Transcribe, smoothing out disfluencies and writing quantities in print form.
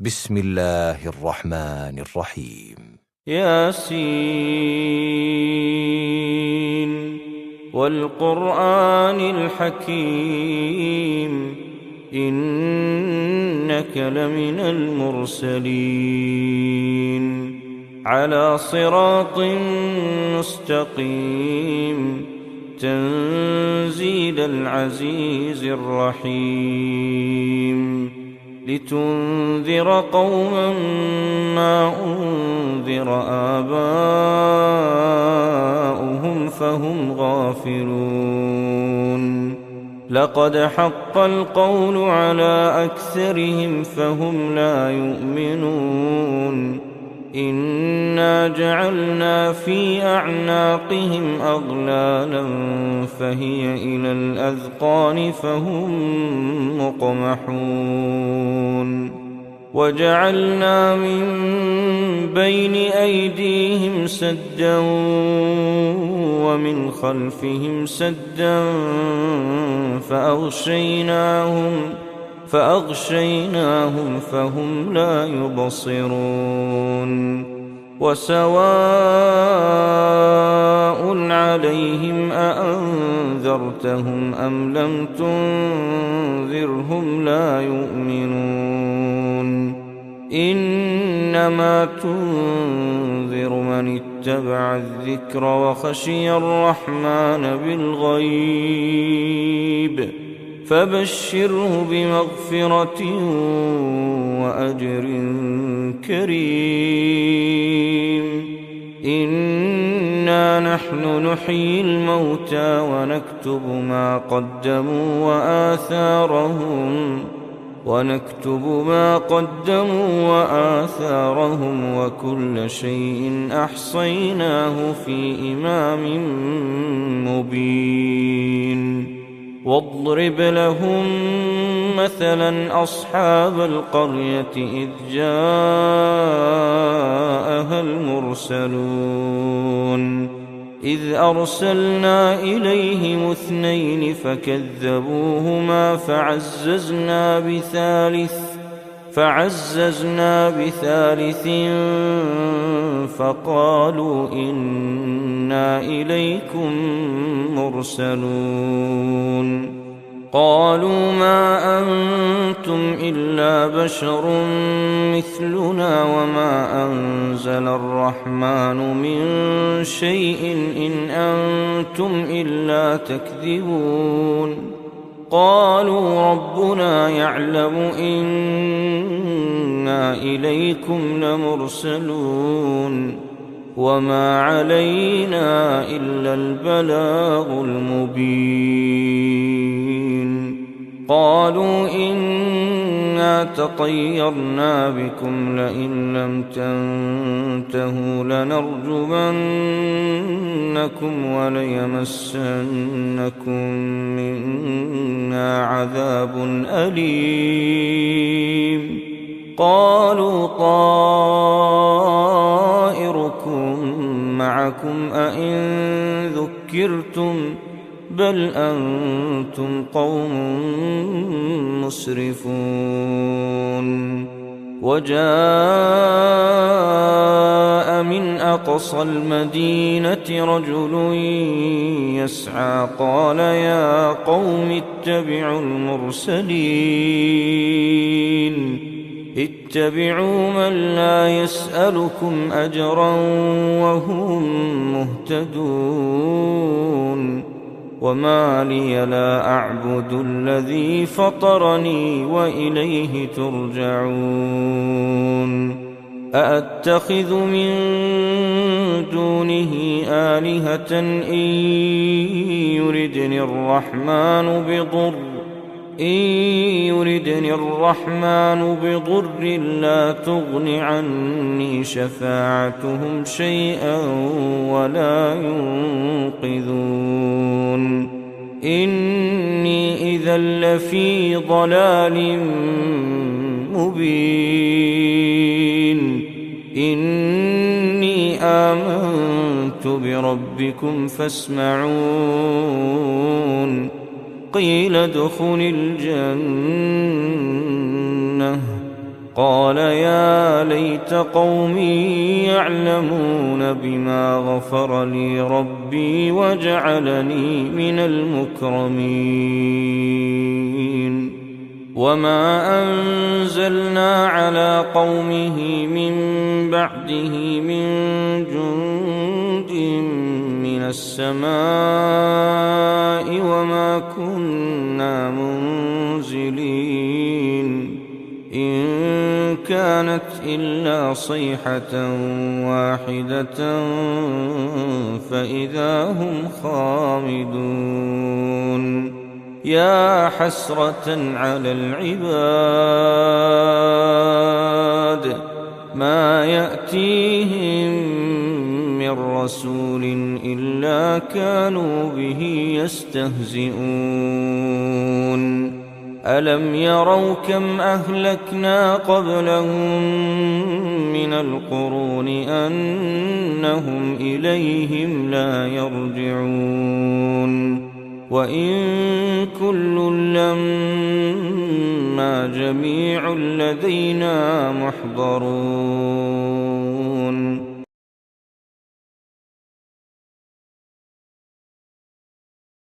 بسم الله الرحمن الرحيم. ياسين والقرآن الحكيم إنك لمن المرسلين على صراط مستقيم تنزيل العزيز الرحيم لتنذر قوما ما أنذر آباؤهم فهم غافلون لقد حق القول على أكثرهم فهم لا يؤمنون إنا جعلنا في أعناقهم أغلالا فهي إلى الأذقان فهم مقمحون وجعلنا من بين أيديهم سدا ومن خلفهم سدا فأغشيناهم فهم لا يبصرون وسواء عليهم أأنذرتهم أم لم تنذرهم لا يؤمنون إنما تنذر من اتبع الذكر وخشي الرحمن بالغيب فبشره بمغفرة وأجر كريم إنا نحن نحيي الموتى ونكتب ما قدموا وآثارهم وكل شيء أحصيناه في إمام مبين واضرب لهم مثلا أصحاب القرية إذ جاءها المرسلون إذ أرسلنا إليهم 2 فكذبوهما فعززنا بثالث فقالوا إنا إليكم مرسلون قالوا ما أنتم إلا بشر مثلنا وما أنزل الرحمن من شيء إن أنتم إلا تكذبون قالوا ربنا يعلم إنا إليكم لمرسلون وما علينا إلا البلاغ المبين قالوا إنا تطيرنا بكم لئن لم تنتهوا لنرجمنكم وليمسنكم منا عذاب أليم قالوا طائركم معكم أئن ذكرتم بل أنتم قوم مسرفون وجاء من أقصى المدينة رجل يسعى قال يا قوم اتبعوا من لا يسألكم أجرا وهم مهتدون وما لي لا أعبد الذي فطرني وإليه ترجعون أأتخذ من دونه آلهة إن يردني الرحمن بضر لا تغن عني شفاعتهم شيئا ولا ينقذون إني إذا لفي ضلال مبين إني آمنت بربكم فاسمعون قيل ادخل الجنة قال يا ليت قومي يعلمون بما غفر لي ربي وجعلني من المكرمين وما أنزلنا على قومه من بعده من جند من السماء وما كنا منزلين إن كانت إلا صيحة واحدة فإذا هم خامدون يا حسرة على العباد ما يأتيهم من رسول إلا كانوا به يستهزئون ألم يروا كم أهلكنا قبلهم من القرون أنهم إليهم لا يرجعون وإن كل لما جميع لدينا محضرون